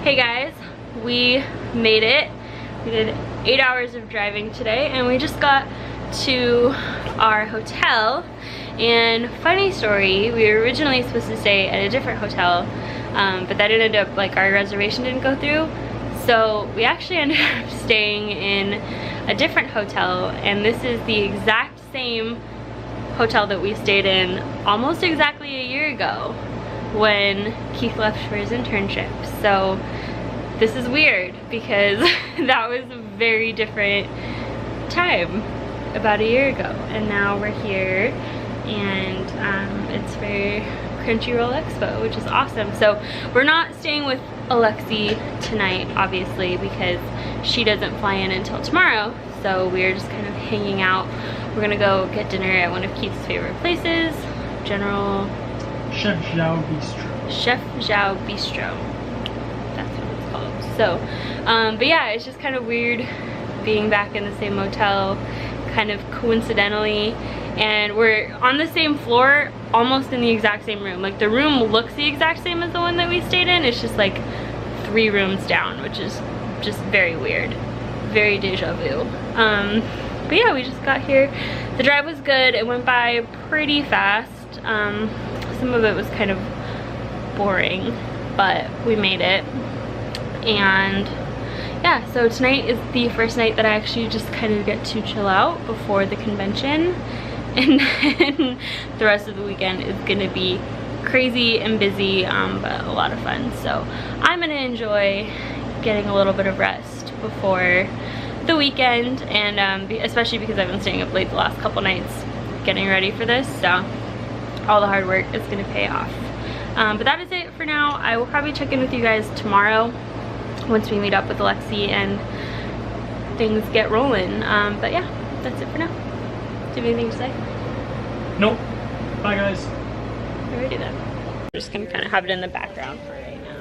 Hey guys, we made it. We did 8 hours of driving today and we just got to our hotel. And funny story, we were originally supposed to stay at a different hotel, but that ended up, like, our reservation didn't go through. So we actually ended up staying in a different hotel, and this is the exact same hotel that we stayed in almost exactly a year ago when Keith left for his internship. So this is weird because that was a very different time about a year ago, and now we're here and it's for Crunchyroll Expo, which is awesome. So we're not staying with Alexe tonight, obviously, because she doesn't fly in until tomorrow. So we're just kind of hanging out. We're gonna go get dinner at one of Keith's favorite places, General Chef Zhao Bistro. Chef Zhao Bistro. That's what it's called. So, but yeah, it's just kind of weird being back in the same motel, kind of coincidentally. And we're on the same floor, almost in the exact same room. Like, the room looks the exact same as the one that we stayed in. It's just like 3 rooms down, which is just very weird. Very deja vu. But yeah, we just got here. The drive was good. It went by pretty fast. Some of it was kind of boring, but we made it. And yeah, so tonight is the first night that I actually just kind of get to chill out before the convention. And then the rest of the weekend is gonna be crazy and busy, but a lot of fun. So I'm gonna enjoy getting a little bit of rest before the weekend, and especially because I've been staying up late the last couple nights getting ready for this, so all the hard work is gonna pay off. But that is it for now. I will probably check in with you guys tomorrow once we meet up with Alexe and things get rolling. But yeah, that's it for now. Do you have anything to say? Nope. Bye guys. Alrighty then. I'm just gonna kind of have it in the background for right now.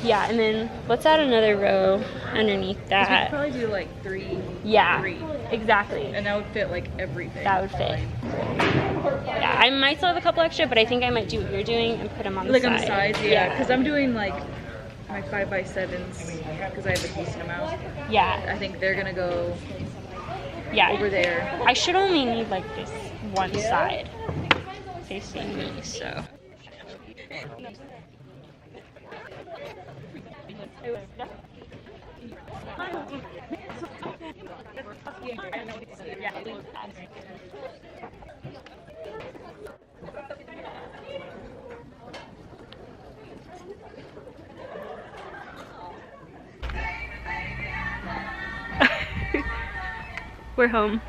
Yeah, and then let's add another row underneath that. We could probably do like 3. Yeah, 3. Exactly. And that would fit like everything. That would fit. Yeah, I might still have a couple extra, but I think I might do what you're doing and put them on the side. Like on the sides, yeah. Because I'm doing like my 5x7s because I have a decent amount. Yeah. I think they're gonna go over there. I should only need like this one side facing me, so. We're home.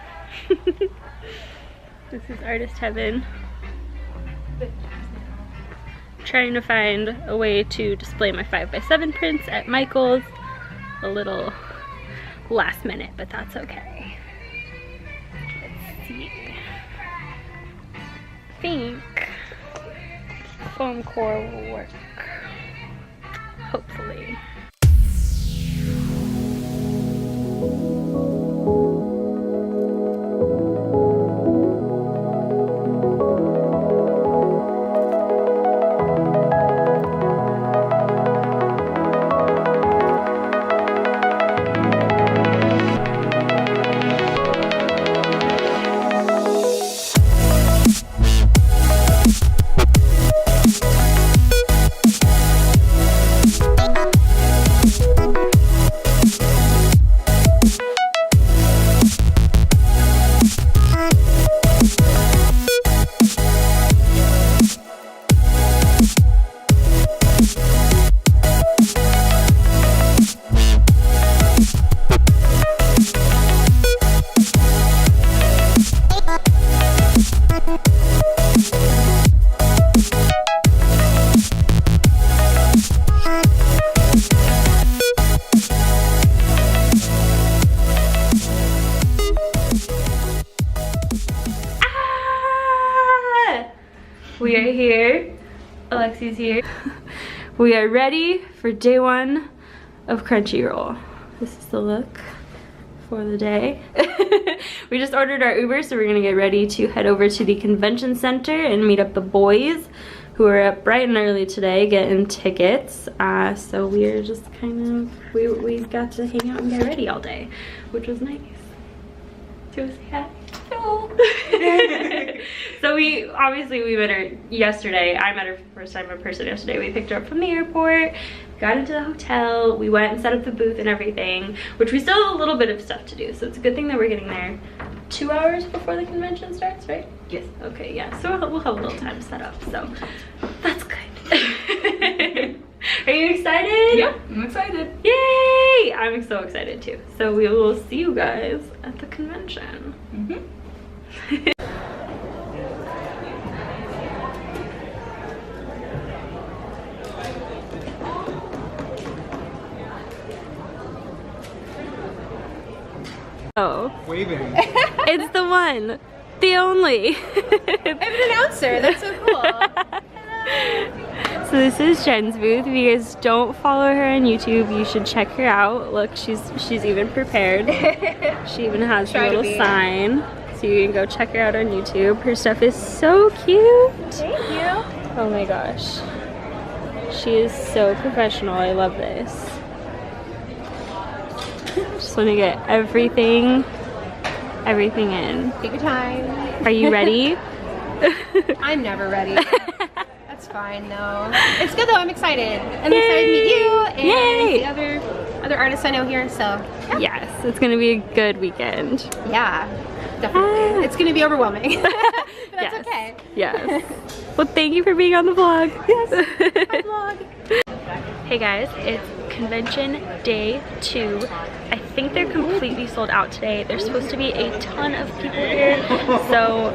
This is artist heaven. Trying to find a way to display my 5x7 prints at Michael's. A little last minute, but that's okay. Let's see. I think foam core will work. Hopefully. We are here. Alexe's here. We are ready for day 1 of Crunchyroll. This is the look for the day. We just ordered our Uber, so we're gonna get ready to head over to the convention center and meet up the boys who are up bright and early today getting tickets. So we're just kind of, we got to hang out and get ready all day, which was nice. Do you want to say hi? No. So we met her yesterday. I met her for the first time in person yesterday. We picked her up from the airport, got into the hotel, we went and set up the booth and everything, which we still have a little bit of stuff to do. So it's a good thing that we're getting there 2 hours before the convention starts, right? Yes. Okay, yeah. So we'll have a little time to set up. So that's good. Are you excited? Yeah, I'm excited. Yay! I'm so excited too. So we will see you guys at the convention. Oh. Waving. It's the one. The only. I'm an announcer. That's so cool. So this is Jen's booth. If you guys don't follow her on YouTube, you should check her out. Look, she's even prepared. She even has a little sign, so you can go check her out on YouTube. Her stuff is so cute. Thank you. Oh my gosh. She is so professional. I love this. Just want to get everything in. Take your time. Are you ready? I'm never ready. That's fine though. It's good though. I'm excited. I'm excited to meet you and the other artists I know here. So yeah. Yes, it's gonna be a good weekend. Yeah, definitely. It's gonna be overwhelming. But that's okay. Yes. Well, thank you for being on the vlog. Yes. Hi vlog. Hey guys, it's convention day 2. I think they're completely sold out today. There's supposed to be a ton of people here, so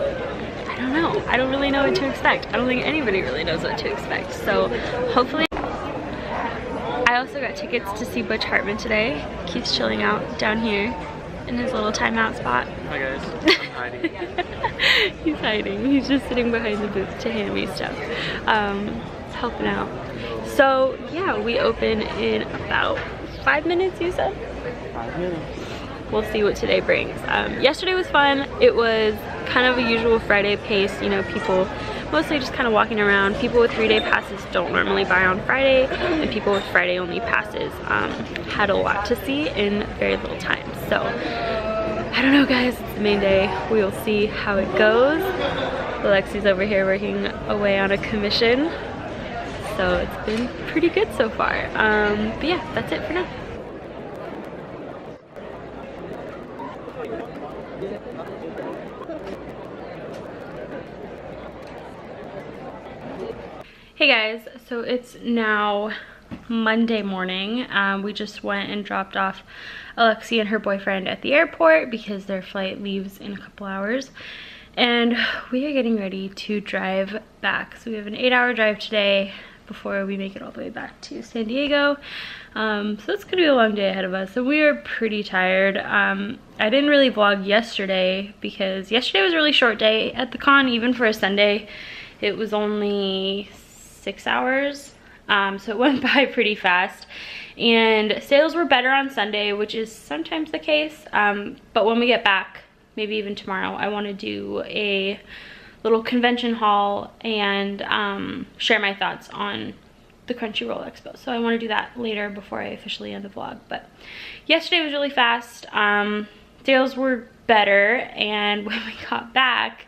I don't know. I don't really know what to expect. I don't think anybody really knows what to expect. So hopefully. I also got tickets to see Butch Hartman today. Keith's chilling out down here in his little timeout spot. Hi guys, I'm hiding. He's hiding. He's just sitting behind the booth to hand me stuff. Helping out. So yeah, we open in about 5 minutes, you said? 5 minutes. We'll see what today brings. Yesterday was fun. It was kind of a usual Friday pace, you know, people mostly just kind of walking around. People with 3-day passes don't normally buy on Friday, and people with Friday only passes had a lot to see in very little time. So I don't know guys, it's the main day. We will see how it goes. Alexe's over here working away on a commission. So it's been pretty good so far. But yeah, that's it for now. Hey guys, so it's now Monday morning. We just went and dropped off Alexe and her boyfriend at the airport because their flight leaves in a couple hours. And we are getting ready to drive back. So we have an 8-hour drive today before we make it all the way back to San Diego. So it's gonna be a long day ahead of us. So we are pretty tired. I didn't really vlog yesterday because yesterday was a really short day at the con, even for a Sunday. It was only 6 hours, so it went by pretty fast. And sales were better on Sunday, which is sometimes the case. But when we get back, maybe even tomorrow, I want to do a little convention haul and share my thoughts on the Crunchyroll Expo. So I want to do that later before I officially end the vlog. But yesterday was really fast. Sales were better, and when we got back,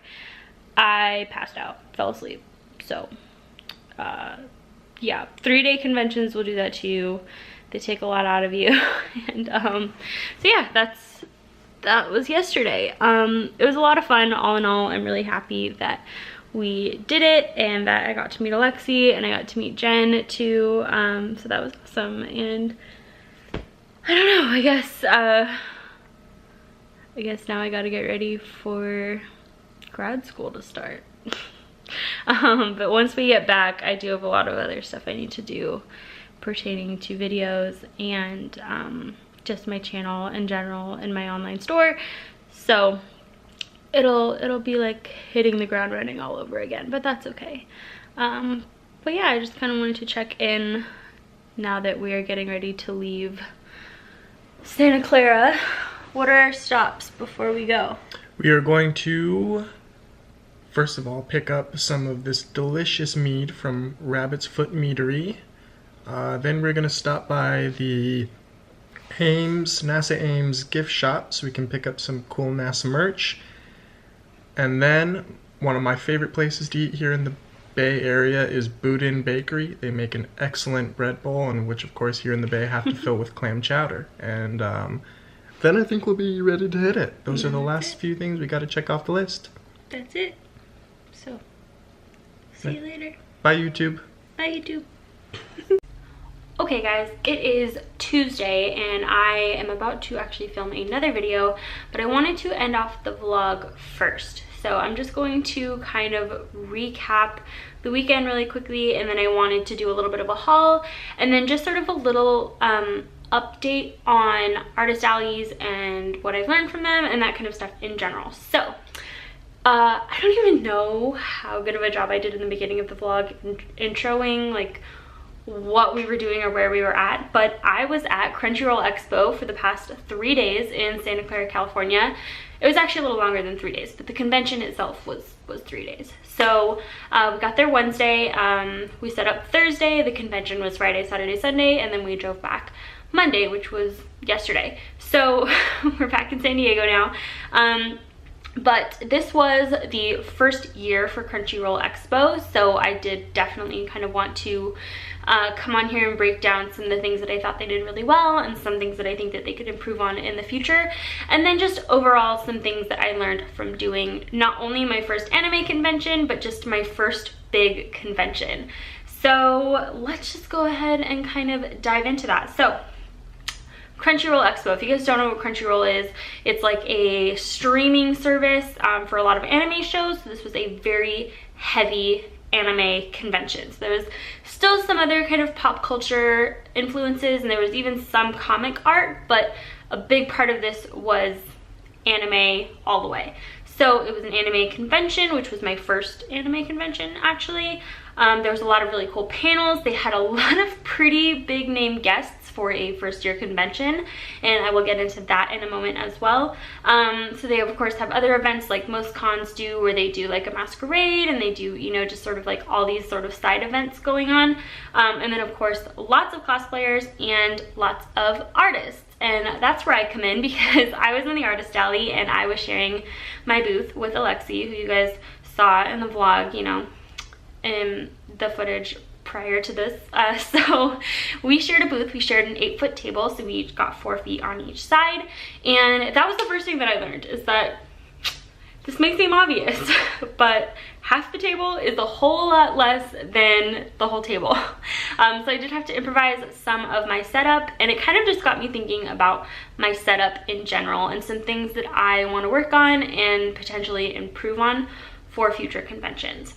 I passed out, fell asleep. So yeah, 3-day conventions will do that to you. They take a lot out of you. And so yeah, that was yesterday. It was a lot of fun. All in all, I'm really happy that we did it and that I got to meet Alexe and I got to meet Jen too. So that was awesome. And I don't know, I guess now I gotta get ready for grad school to start. But once we get back, I do have a lot of other stuff I need to do pertaining to videos and just my channel in general and my online store. So it'll be like hitting the ground running all over again, but that's okay. But yeah, I just kind of wanted to check in now that we are getting ready to leave Santa Clara. What are our stops before we go? We are going to first of all pick up some of this delicious mead from Rabbit's Foot Meadery. Then we're going to stop by the NASA Ames gift shop so we can pick up some cool NASA merch. And then one of my favorite places to eat here in the Bay Area is Boudin Bakery. They make an excellent bread bowl, and which of course here in the Bay have to fill with clam chowder. And then I think we'll be ready to hit it. Those are the last few things we got to check off the list. That's it. So, see you later. Bye YouTube. Bye YouTube. Okay guys, it is Tuesday and I am about to actually film another video, but I wanted to end off the vlog first. So I'm just going to kind of recap the weekend really quickly, and then I wanted to do a little bit of a haul and then just sort of a little update on Artist Alleys and what I've learned from them and that kind of stuff in general. So I don't even know how good of a job I did in the beginning of the vlog introing like what we were doing or where we were at, but I was at Crunchyroll Expo for the past 3 days in Santa Clara, California. It was actually a little longer than 3 days, but the convention itself was 3 days. So we got there Wednesday, we set up Thursday, the convention was Friday, Saturday, Sunday, and then we drove back Monday, which was yesterday. So we're back in San Diego now. But this was the first year for Crunchyroll Expo, so I did definitely kind of want to come on here and break down some of the things that I thought they did really well and some things that I think that they could improve on in the future, and then just overall some things that I learned from doing not only my first anime convention but just my first big convention. So let's just go ahead and kind of dive into that. So Crunchyroll Expo, if you guys don't know what Crunchyroll is, it's like a streaming service for a lot of anime shows. So this was a very heavy anime convention. So there was still some other kind of pop culture influences, and there was even some comic art, but a big part of this was anime all the way. So it was an anime convention, which was my first anime convention actually. There was a lot of really cool panels. They had a lot of pretty big name guests for a first year convention, and I will get into that in a moment as well. So they of course have other events like most cons do, where they do like a masquerade and they do, you know, just sort of like all these sort of side events going on. And then of course lots of cosplayers and lots of artists. And that's where I come in, because I was in the Artist Alley and I was sharing my booth with Alexe, who you guys saw in the vlog, you know, in the footage prior to this. So we shared a booth. We shared an 8-foot table, so we each got 4 feet on each side. And that was the first thing that I learned, is that this may seem obvious, but half the table is a whole lot less than the whole table. So I did have to improvise some of my setup, and it kind of just got me thinking about my setup in general and some things that I want to work on and potentially improve on for future conventions.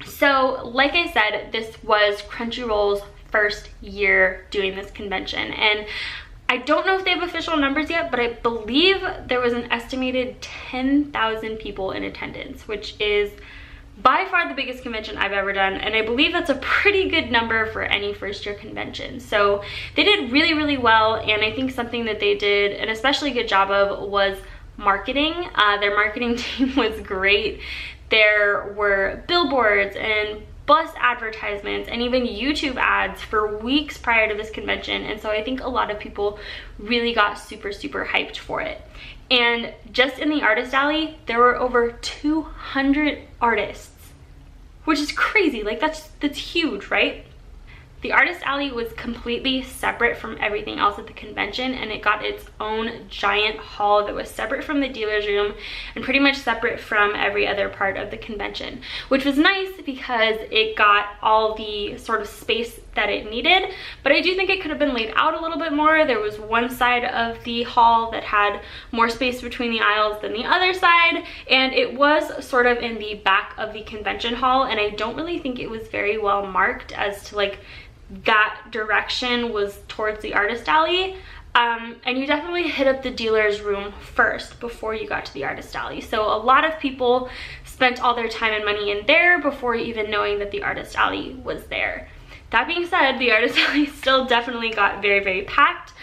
So like I said, this was Crunchyroll's first year doing this convention, and I don't know if they have official numbers yet, but I believe there was an estimated 10,000 people in attendance, which is by far the biggest convention I've ever done, and I believe that's a pretty good number for any first year convention. So they did really, really well, and I think something that they did an especially good job of was marketing. Their marketing team was great. There were billboards and bus advertisements and even YouTube ads for weeks prior to this convention, and so I think a lot of people really got super hyped for it. And just in the Artist Alley, there were over 200 artists, which is crazy. Like that's huge, right? The Artist Alley was completely separate from everything else at the convention, and it got its own giant hall that was separate from the dealer's room and pretty much separate from every other part of the convention, which was nice because it got all the sort of space that it needed. But I do think it could have been laid out a little bit more. There was one side of the hall that had more space between the aisles than the other side, and it was sort of in the back of the convention hall, and I don't really think it was very well marked as to like that direction was towards the Artist Alley. And you definitely hit up the dealer's room first before you got to the Artist Alley. So a lot of people spent all their time and money in there before even knowing that the Artist Alley was there. That being said, the Artist Alley still definitely got very packed.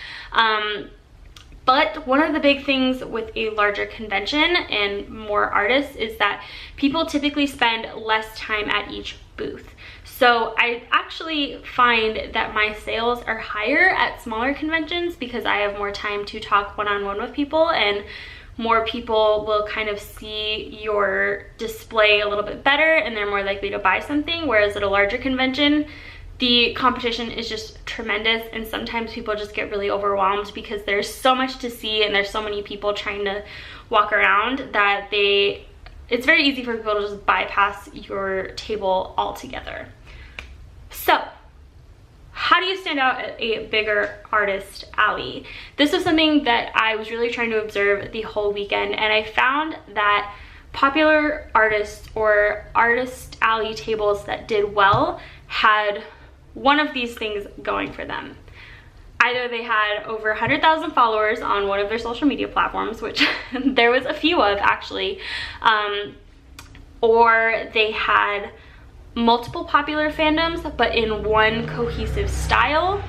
But one of the big things with a larger convention and more artists is that people typically spend less time at each booth. So I actually find that my sales are higher at smaller conventions because I have more time to talk one-on-one with people, and more people will kind of see your display a little bit better and they're more likely to buy something. Whereas at a larger convention, the competition is just tremendous, and sometimes people just get really overwhelmed because there's so much to see and there's so many people trying to walk around that it's very easy for people to just bypass your table altogether. So how do you stand out at a bigger artist alley? This is something that I was really trying to observe the whole weekend, and I found that popular artists or artist alley tables that did well had one of these things going for them. Either they had over 100,000 followers on one of their social media platforms, which there was a few of actually, or they had multiple popular fandoms but in one cohesive style.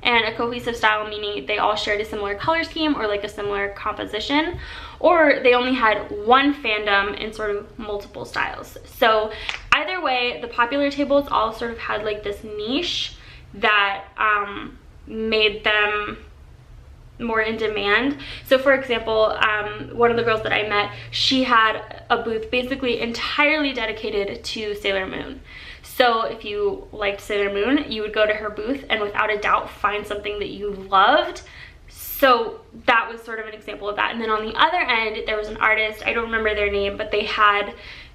And a cohesive style meaning they all shared a similar color scheme or like a similar composition, or they only had one fandom in sort of multiple styles. So either way, the popular tables all sort of had like this niche that made them more in demand. So for example, one of the girls that I met, she had a booth basically entirely dedicated to Sailor Moon. So if you liked Sailor Moon, you would go to her booth and without a doubt find something that you loved. So that was sort of an example of that. And then on the other end, there was an artist, I don't remember their name, but they had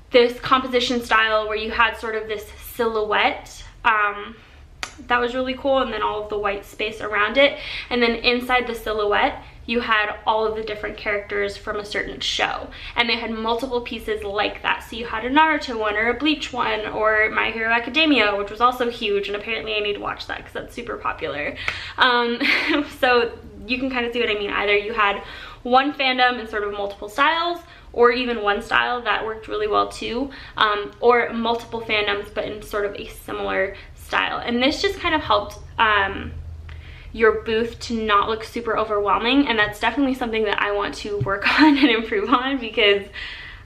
this composition style where you had sort of this silhouette that was really cool, and then all of the white space around it, and then inside the silhouette you had all of the different characters from a certain show, and they had multiple pieces like that. So you had a Naruto one or a Bleach one or My Hero Academia, which was also huge, and apparently I need to watch that because that's super popular. So you can kind of see what I mean. Either you had one fandom in sort of multiple styles, or even one style that worked really well too, or multiple fandoms but in sort of a similar style. And this just kind of helped your booth to not look super overwhelming, and that's definitely something that I want to work on and improve on, because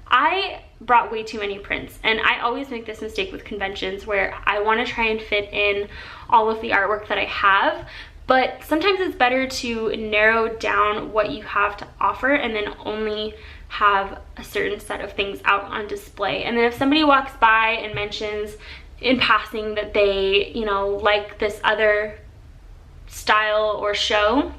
I brought way too many prints, and I always make this mistake with conventions where I want to try and fit in all of the artwork that I have, but sometimes it's better to narrow down what you have to offer and then only have a certain set of things out on display. And then if somebody walks by and mentions in passing that they, you know, like this other style or show,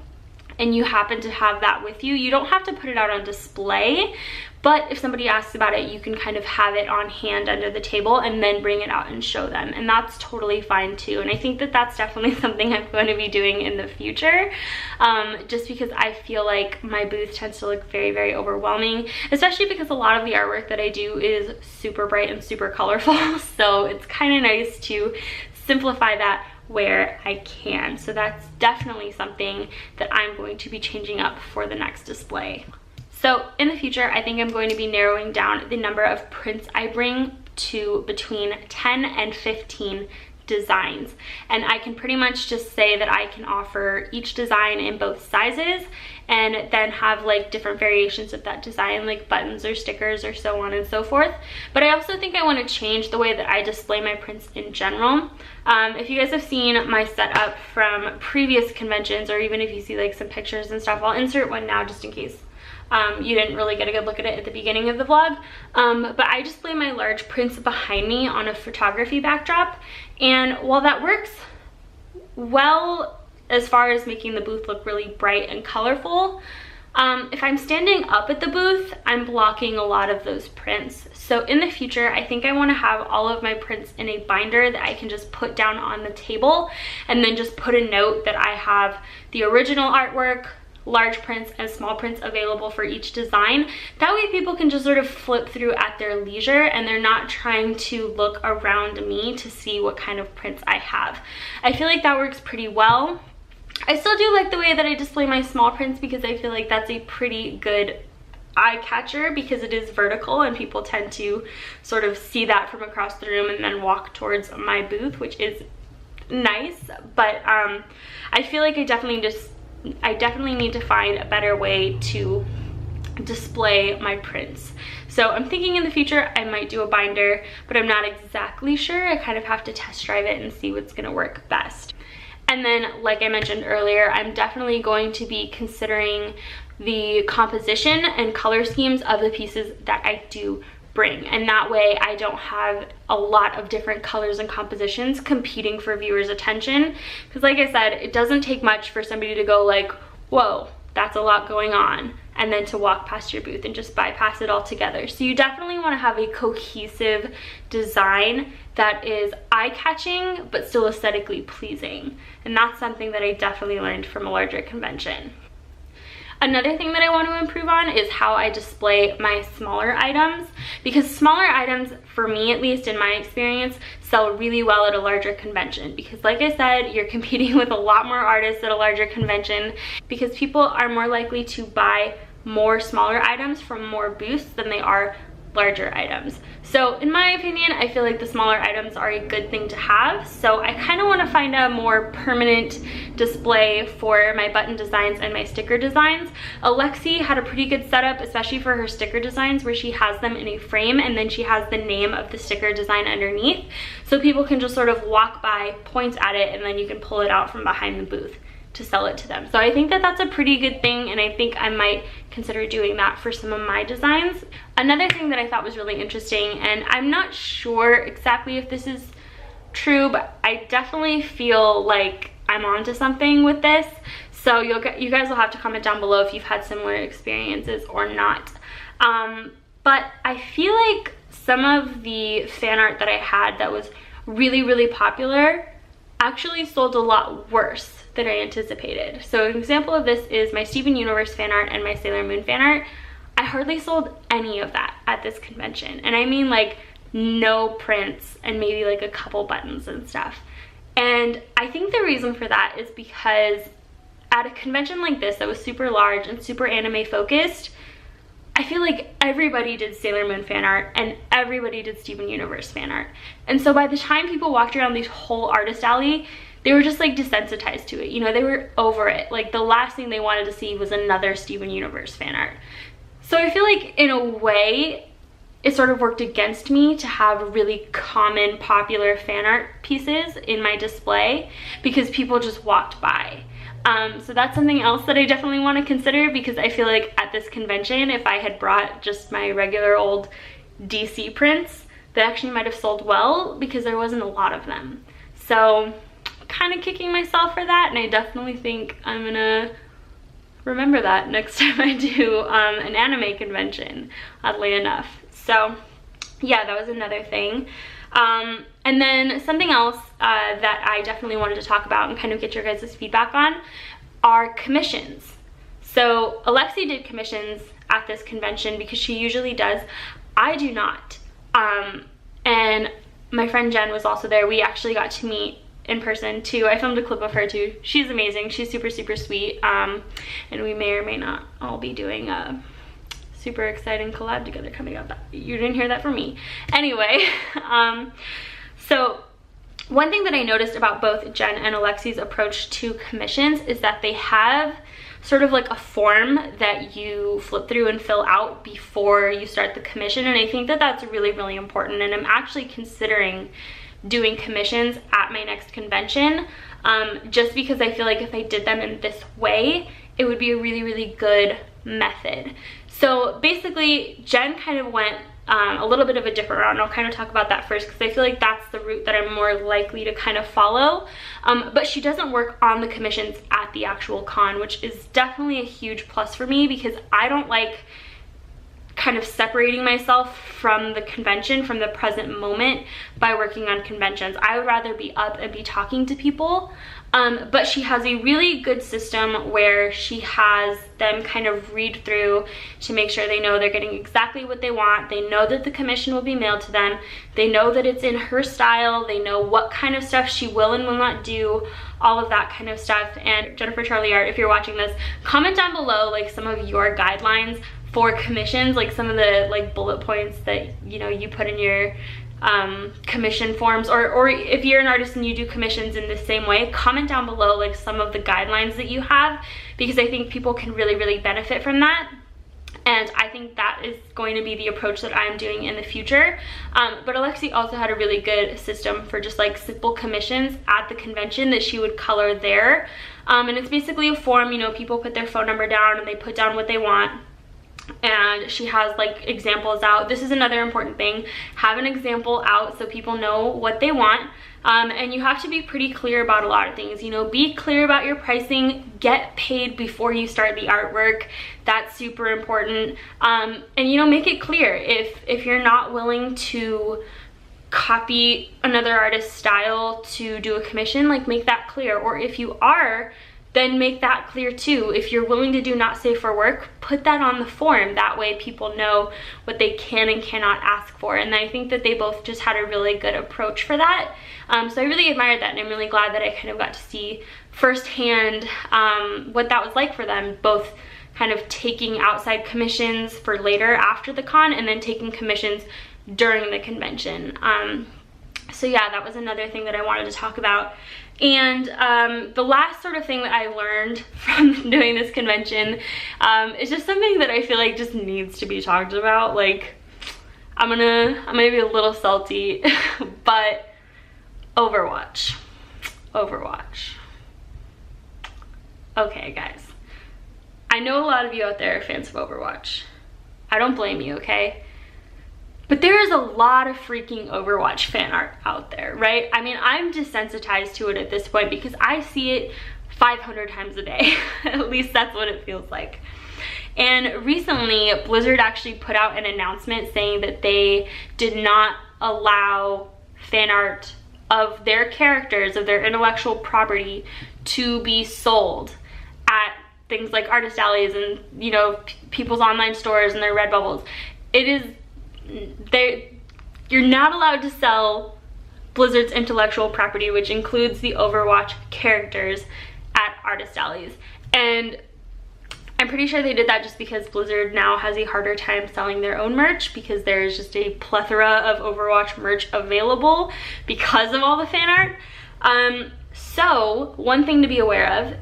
and you happen to have that with you, you don't have to put it out on display, but if somebody asks about it, you can kind of have it on hand under the table and then bring it out and show them, and that's totally fine too. And I think that that's definitely something I'm going to be doing in the future, just because I feel like my booth tends to look very, very overwhelming, especially because a lot of the artwork that I do is super bright and super colorful, so it's kind of nice to simplify that where I can. So that's definitely something that I'm going to be changing up for the next display. So in the future, I think I'm going to be narrowing down the number of prints I bring to between 10 and 15 designs. And I can pretty much just say that I can offer each design in both sizes, and then have like different variations of that design, like buttons or stickers or so on and so forth. But I also think I want to change the way that I display my prints in general. If you guys have seen my setup from previous conventions, or even if you see like some pictures and stuff, I'll insert one now just in case you didn't really get a good look at it at the beginning of the vlog. But I display my large prints behind me on a photography backdrop, and while that works well as far as making the booth look really bright and colorful, if I'm standing up at the booth, I'm blocking a lot of those prints. So in the future, I think I want to have all of my prints in a binder that I can just put down on the table, and then just put a note that I have the original artwork, large prints and small prints available for each design. That way people can just sort of flip through at their leisure, and they're not trying to look around me to see what kind of prints I have. I feel like that works pretty well. I still do like the way that I display my small prints, because I feel like that's a pretty good eye catcher, because it is vertical and people tend to sort of see that from across the room and then walk towards my booth, which is nice. But I feel like I definitely just I definitely need to find a better way to display my prints. So I'm thinking in the future I might do a binder, but I'm not exactly sure. I kind of have to test drive it and see what's gonna work best. And then, like I mentioned earlier, I'm definitely going to be considering the composition and color schemes of the pieces that I do bring, and that way I don't have a lot of different colors and compositions competing for viewers' attention, because like I said, it doesn't take much for somebody to go like, whoa, that's a lot going on, and then to walk past your booth and just bypass it altogether. So you definitely want to have a cohesive design that is eye-catching but still aesthetically pleasing, and that's something that I definitely learned from a larger convention. Another thing that I want to improve on is how I display my smaller items, because smaller items, for me at least in my experience, sell really well at a larger convention, because like I said, you're competing with a lot more artists at a larger convention, because people are more likely to buy more smaller items from more booths than they are larger items. So in my opinion, I feel like the smaller items are a good thing to have. So I kind of want to find a more permanent display for my button designs and my sticker designs. Alexe had a pretty good setup, especially for her sticker designs, where she has them in a frame and then she has the name of the sticker design underneath. So people can just sort of walk by, point at it, and then you can pull it out from behind the booth to sell it to them. So I think that that's a pretty good thing, and I think I might consider doing that for some of my designs. Another thing that I thought was really interesting, and I'm not sure exactly if this is true, but I definitely feel like I'm onto something with this. So you guys will have to comment down below if you've had similar experiences or not. But I feel like some of the fan art that I had that was really, really popular actually sold a lot worse than I anticipated. So an example of this is my Steven Universe fan art and my Sailor Moon fan art. I hardly sold any of that at this convention, and I mean like no prints and maybe like a couple buttons and stuff. And I think the reason for that is because at a convention like this that was super large and super anime focused, I feel like everybody did Sailor Moon fan art and everybody did Steven Universe fan art. And so by the time people walked around this whole artist alley, they were just like desensitized to it. You know, they were over it. Like the last thing they wanted to see was another Steven Universe fan art. So I feel like in a way, it sort of worked against me to have really common, popular fan art pieces in my display because people just walked by. So that's something else that I definitely want to consider, because I feel like at this convention, if I had brought just my regular old DC prints, they actually might have sold well because there wasn't a lot of them. So kind of kicking myself for that, and I definitely think I'm gonna remember that next time I do an anime convention, oddly enough. So yeah, that was another thing. And then something else that I definitely wanted to talk about and kind of get your guys' feedback on are commissions. So Alexe did commissions at this convention because she usually does. I do not. And my friend Jen was also there. We actually got to meet in person too. I filmed a clip of her too. She's amazing. She's super, super sweet. And we may or may not all be doing a super exciting collab together coming up. You didn't hear that from me. Anyway, so one thing that I noticed about both Jen and Alexe's approach to commissions is that they have sort of like a form that you flip through and fill out before you start the commission, and I think that that's really, really important, and I'm actually considering doing commissions at my next convention, just because I feel like if I did them in this way, it would be a really, really good method. So basically, Jen kind of went a little bit of a different route, and I'll kind of talk about that first because I feel like that's the route that I'm more likely to kind of follow. But she doesn't work on the commissions at the actual con, which is definitely a huge plus for me because I don't like kind of separating myself from the convention, from the present moment by working on conventions. I would rather be up and be talking to people. But she has a really good system where she has them kind of read through to make sure they know they're getting exactly what they want. They know that the commission will be mailed to them. They know that it's in her style. They know what kind of stuff she will and will not do, all of that kind of stuff. And Jennifer Charlee Art, if you're watching this, comment down below like some of your guidelines for commissions, like some of the like bullet points that, you know, you put in your commission forms, or if you're an artist and you do commissions in the same way, comment down below like some of the guidelines that you have, because I think people can really benefit from that. And I think that is going to be the approach that I'm doing in the future. But Alexe also had a really good system for just like simple commissions at the convention that she would color there. And it's basically a form, you know, people put their phone number down and they put down what they want. And she has like examples out. This is another important thing. Have an example out so people know what they want. And you have to be pretty clear about a lot of things. You know, be clear about your pricing, get paid before you start the artwork. That's super important. And you know, make it clear if you're not willing to copy another artist's style to do a commission, like make that clear. Or if you are, then make that clear too. If you're willing to do not safe for work, put that on the form. That way people know what they can and cannot ask for. And I think that they both just had a really good approach for that. So I really admired that, and I'm really glad that I kind of got to see firsthand what that was like for them, both kind of taking outside commissions for later after the con and then taking commissions during the convention. So yeah, that was another thing that I wanted to talk about. And the last sort of thing that I learned from doing this convention is just something that I feel like just needs to be talked about. Like, I'm gonna be a little salty, but Overwatch. Okay, guys. I know a lot of you out there are fans of Overwatch. I don't blame you, okay? But there is a lot of freaking Overwatch fan art out there, right? I mean, I'm desensitized to it at this point because I see it 500 times a day. At least that's what it feels like. And recently, Blizzard actually put out an announcement saying that they did not allow fan art of their characters, of their intellectual property, to be sold at things like artist alleys and, you know, people's online stores and their Redbubbles. It is, you're not allowed to sell Blizzard's intellectual property, which includes the Overwatch characters, at artist alleys. And I'm pretty sure they did that just because Blizzard now has a harder time selling their own merch, because there's just a plethora of Overwatch merch available because of all the fan art. So one thing to be aware of,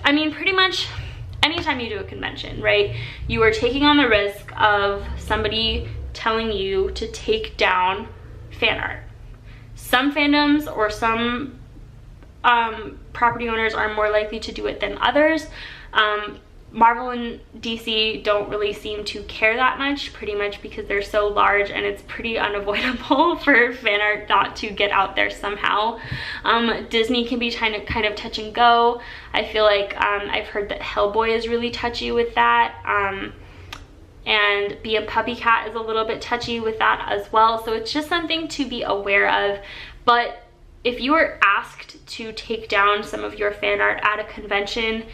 I mean, pretty much anytime you do a convention, right, you are taking on the risk of somebody telling you to take down fan art. Some fandoms or some property owners are more likely to do it than others. Marvel and DC don't really seem to care that much, pretty much because they're so large and it's pretty unavoidable for fan art not to get out there somehow. Disney can be kind of touch and go. I feel like I've heard that Hellboy is really touchy with that. And Be a Puppy Cat is a little bit touchy with that as well. So it's just something to be aware of. But if you are asked to take down some of your fan art at a convention,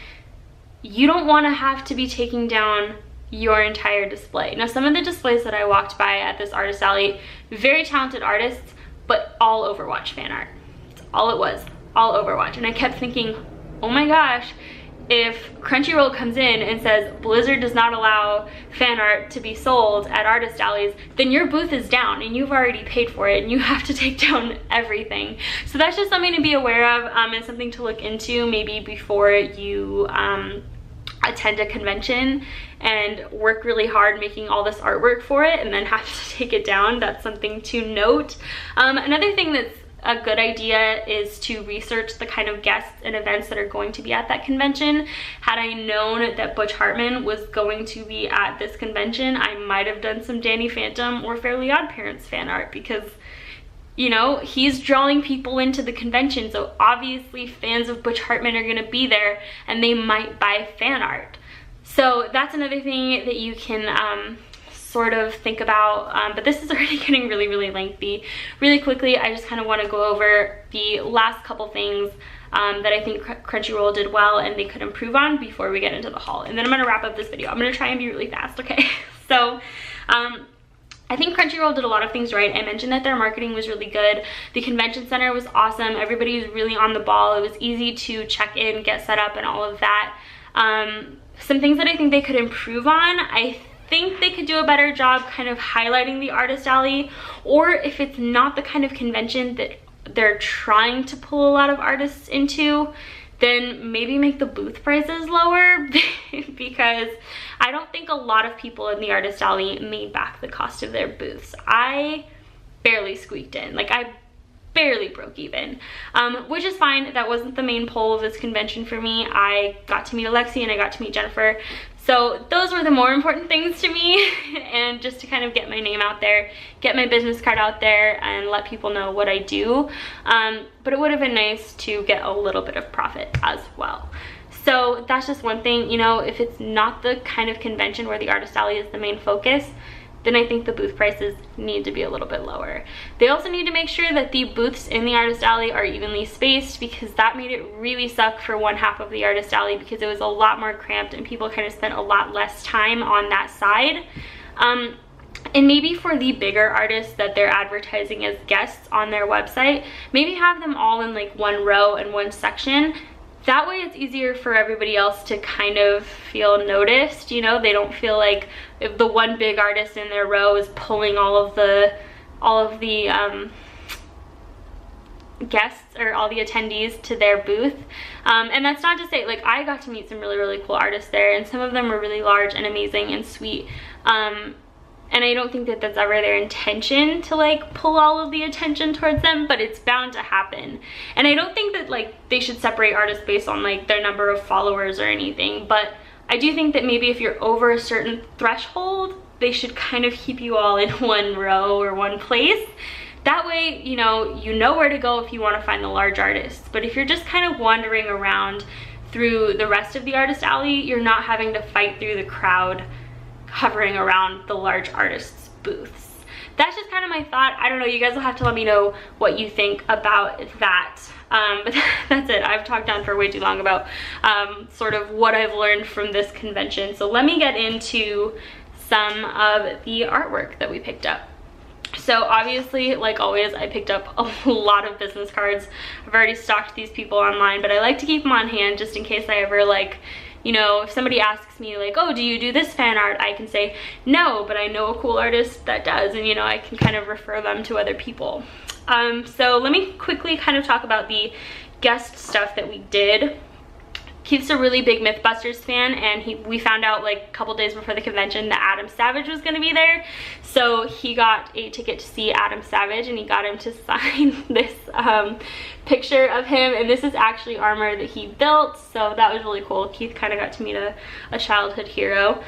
you don't want to have to be taking down your entire display. Now, some of the displays that I walked by at this artist alley, very talented artists, but all Overwatch fan art. That's all it was, all Overwatch. And I kept thinking, oh my gosh, if Crunchyroll comes in and says Blizzard does not allow fan art to be sold at artist alleys, then your booth is down and you've already paid for it and you have to take down everything. So that's just something to be aware of, and something to look into maybe before you attend a convention and work really hard making all this artwork for it and then have to take it down. That's something to note. Another thing that's a good idea is to research the kind of guests and events that are going to be at that convention. Had I known that Butch Hartman was going to be at this convention, I might have done some Danny Phantom or Fairly Odd Parents fan art, because, you know, he's drawing people into the convention, so obviously fans of Butch Hartman are gonna be there and they might buy fan art. So that's another thing that you can sort of think about, but this is already getting really lengthy. Really quickly, I just kind of want to go over the last couple things that I think Crunchyroll did well and they could improve on before we get into the haul. And then I'm going to wrap up this video. I'm going to try and be really fast, okay? So, I think Crunchyroll did a lot of things right. I mentioned that their marketing was really good. The convention center was awesome. Everybody was really on the ball. It was easy to check in, get set up, and all of that. Some things that I think they could improve on, I think they could do a better job kind of highlighting the artist alley, or if it's not the kind of convention that they're trying to pull a lot of artists into, then maybe make the booth prices lower because I don't think a lot of people in the artist alley made back the cost of their booths. I barely squeaked in, like I barely broke even, which is fine. That wasn't the main pull of this convention for me. I got to meet Alexe and I got to meet Jennifer. So those were the more important things to me, and just to kind of get my name out there, get my business card out there, and let people know what I do. But it would have been nice to get a little bit of profit as well. So that's just one thing, you know, if it's not the kind of convention where the artist alley is the main focus, then I think the booth prices need to be a little bit lower. They also need to make sure that the booths in the artist alley are evenly spaced, because that made it really suck for one half of the artist alley because it was a lot more cramped and people kind of spent a lot less time on that side. And maybe for the bigger artists that they're advertising as guests on their website, maybe have them all in like one row and one section. That way it's easier for everybody else to kind of feel noticed, you know? They don't feel like if the one big artist in their row is pulling all of the guests or all the attendees to their booth. And that's not to say, like, I got to meet some really, really cool artists there, and some of them were really large and amazing and sweet. And I don't think that that's ever their intention to like pull all of the attention towards them, but it's bound to happen. And I don't think that like they should separate artists based on like their number of followers or anything, but I do think that maybe if you're over a certain threshold, they should kind of keep you all in one row or one place. That way, you know where to go if you want to find the large artists. But if you're just kind of wandering around through the rest of the artist alley, you're not having to fight through the crowd hovering around the large artists' booths. That's just kind of my thought. I don't know, you guys will have to let me know what you think about that. But that's it. I've talked on for way too long about sort of what I've learned from this convention. So let me get into some of the artwork that we picked up. So obviously, like always, I picked up a lot of business cards. I've already stalked these people online, but I like to keep them on hand just in case I ever like, you know, if somebody asks me like, oh, do you do this fan art? I can say no, but I know a cool artist that does, and you know, I can kind of refer them to other people. So let me quickly kind of talk about the guest stuff that we did. Keith's a really big Mythbusters fan, and we found out like a couple days before the convention that Adam Savage was gonna be there. So he got a ticket to see Adam Savage, and he got him to sign this picture of him, and this is actually armor that he built, so that was really cool. Keith kind of got to meet a childhood hero.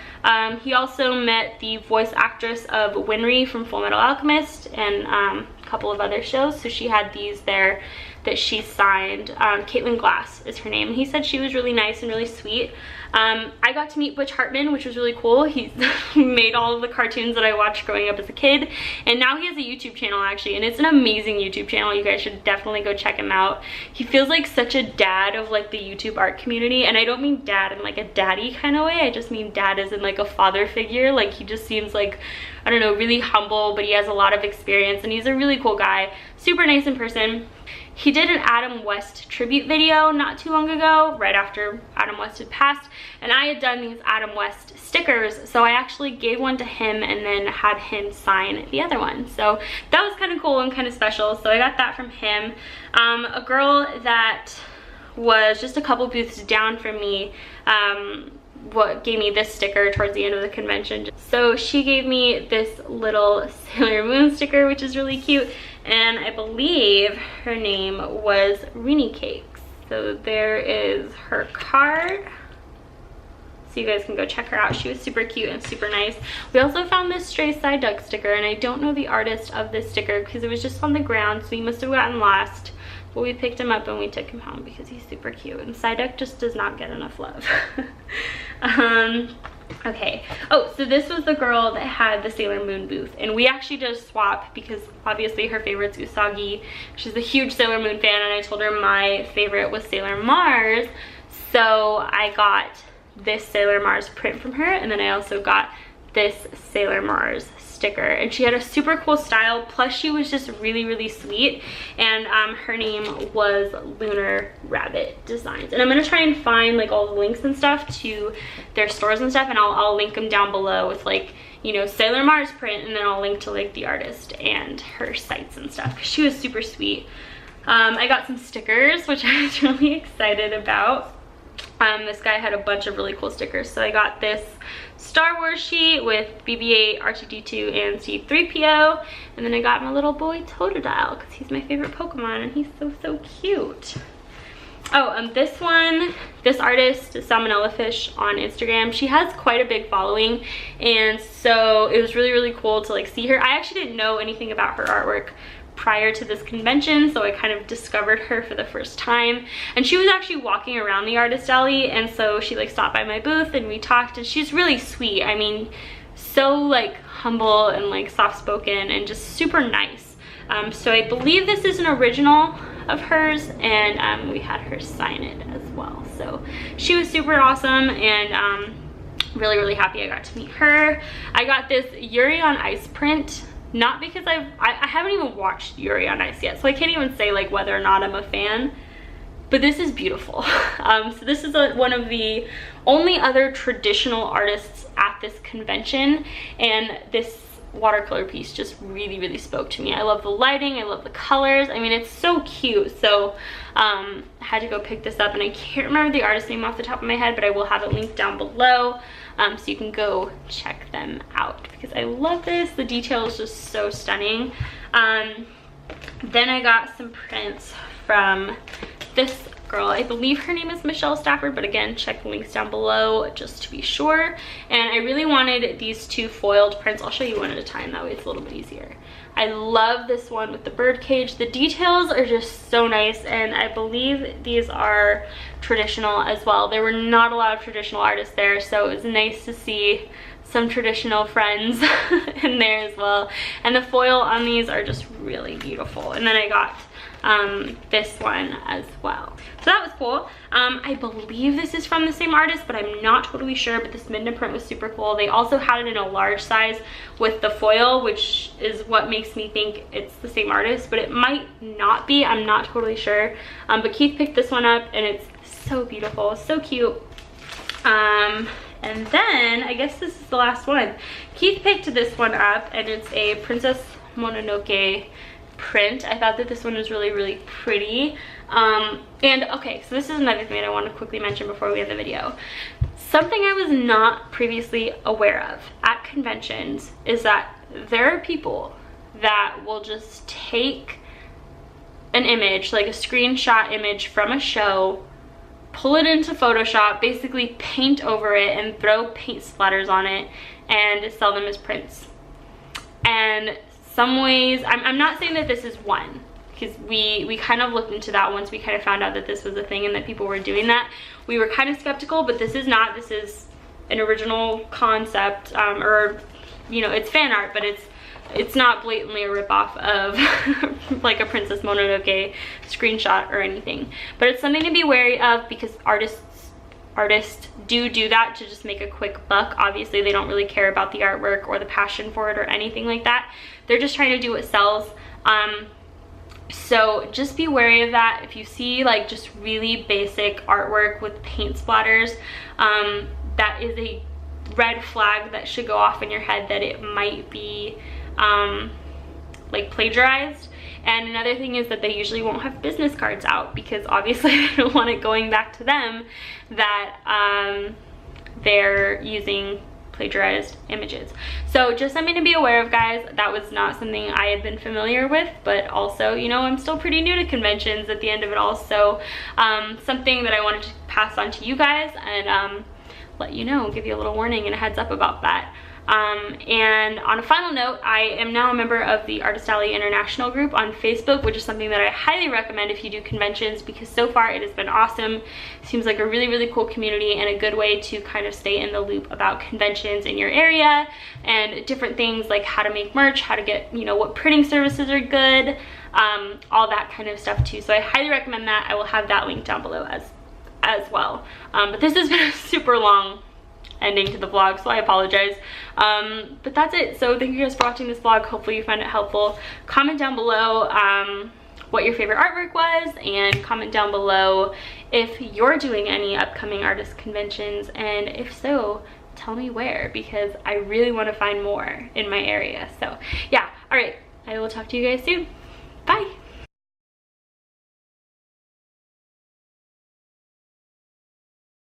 He also met the voice actress of Winry from Full Metal Alchemist and a couple of other shows, so she had these there that she signed. Caitlin Glass is her name. He said she was really nice and really sweet. I got to meet Butch Hartman, which was really cool. He made all of the cartoons that I watched growing up as a kid, and now he has a YouTube channel actually, and it's an amazing YouTube channel. You guys should definitely go check him out. He feels like such a dad of like the YouTube art community, and I don't mean dad in like a daddy kind of way. I just mean dad as in like a father figure. Like he just seems like, I don't know, really humble, but he has a lot of experience, and he's a really cool guy. Super nice in person. He did an Adam West tribute video not too long ago, right after Adam West had passed, and I had done these Adam West stickers, so I actually gave one to him and then had him sign the other one. So that was kind of cool and kind of special, so I got that from him. A girl that was just a couple booths down from me what gave me this sticker towards the end of the convention. So she gave me this little Sailor Moon sticker, which is really cute, and I believe her name was Rini Cakes. So there is her card, so you guys can go check her out. She was super cute and super nice. We also found this Stray Psyduck sticker, and I don't know the artist of this sticker because it was just on the ground, so he must have gotten lost. But we picked him up and we took him home because he's super cute, and Psyduck just does not get enough love. Okay, oh, so this was the girl that had the Sailor Moon booth, and we actually did a swap because obviously her favorite's Usagi. She's a huge Sailor Moon fan, and I told her my favorite was Sailor Mars, so I got this Sailor Mars print from her, and then I also got this Sailor Mars sticker, and she had a super cool style, plus she was just really, really sweet. And her name was Lunar Rabbit Designs, and I'm gonna try and find like all the links and stuff to their stores and stuff, and I'll link them down below with like, you know, Sailor Mars print, and then I'll link to like the artist and her sites and stuff, because she was super sweet. I got some stickers, which I was really excited about. This guy had a bunch of really cool stickers. So I got this Star Wars sheet with BB-8, R2-D2, and C-3PO. And then I got my little boy Totodile, because he's my favorite Pokemon, and he's so, so cute. Oh, this artist, Salmonella Fish on Instagram, she has quite a big following, and so it was really, really cool to like see her. I actually didn't know anything about her artwork prior to this convention, so I kind of discovered her for the first time. And she was actually walking around the artist alley, and so she like stopped by my booth and we talked, and she's really sweet. I mean, so like humble and like soft-spoken and just super nice. So I believe this is an original of hers, and we had her sign it as well. So she was super awesome, and really, really happy I got to meet her. I got this Yuri on Ice print, not because I haven't even watched Yuri on Ice yet, so I can't even say like whether or not I'm a fan, but this is beautiful. So this is one of the only other traditional artists at this convention, and this watercolor piece just really, really spoke to me. I love the lighting, I love the colors. I mean, it's so cute. So I had to go pick this up, and I can't remember the artist name off the top of my head, but I will have it linked down below, so you can go check them out, because I love this. The detail is just so stunning. Then I got some prints from this girl. I believe her name is Michelle Stafford, but again, check the links down below just to be sure. And I really wanted these two foiled prints. I'll show you one at a time, that way it's a little bit easier. I love this one with the bird cage. The details are just so nice, and I believe these are traditional as well. There were not a lot of traditional artists there, so it was nice to see some traditional friends in there as well. And the foil on these are just really beautiful. And then I got this one as well, so that was cool. I believe this is from the same artist, but I'm not totally sure. But this Midna print was super cool. They also had it in a large size with the foil, which is what makes me think it's the same artist, but it might not be. I'm not totally sure. But Keith picked this one up, and it's so beautiful, so cute. And then I guess this is the last one. Keith picked this one up, and it's a Princess Mononoke print. I thought that this one was really, really pretty. And okay, so this is another thing that I want to quickly mention before we end the video. Something I was not previously aware of at conventions is that there are people that will just take an image, like a screenshot image from a show, pull it into Photoshop, basically paint over it and throw paint splatters on it and sell them as prints. And some ways, I'm not saying that this is one, because we kind of looked into that once we kind of found out that this was a thing and that people were doing that. We were kind of skeptical, but this is not. This is an original concept, or, you know, it's fan art, but it's not blatantly a ripoff of like a Princess Mononoke screenshot or anything. But it's something to be wary of, because artists do that to just make a quick buck. Obviously, they don't really care about the artwork or the passion for it or anything like that. They're just trying to do what sells. So just be wary of that. If you see like just really basic artwork with paint splatters, that is a red flag that should go off in your head that it might be like plagiarized. And another thing is that they usually won't have business cards out, because obviously they don't want it going back to them that they're using plagiarized images. So just something to be aware of, guys. That was not something I had been familiar with, but also, you know, I'm still pretty new to conventions at the end of it all. So something that I wanted to pass on to you guys and let you know, give you a little warning and a heads up about that. And on a final note, I am now a member of the Artist Alley International group on Facebook, which is something that I highly recommend if you do conventions, because so far it has been awesome. It seems like a really, really cool community and a good way to kind of stay in the loop about conventions in your area and different things like how to make merch, how to get, you know, what printing services are good, all that kind of stuff too. So I highly recommend that. I will have that link down below as well. But this has been a super long ending to the vlog, so I apologize. But that's it. So thank you guys for watching this vlog. Hopefully you find it helpful. Comment down below what your favorite artwork was, and comment down below if you're doing any upcoming artist conventions, and if so, tell me where, because I really want to find more in my area. So yeah, all right, I will talk to you guys soon. Bye.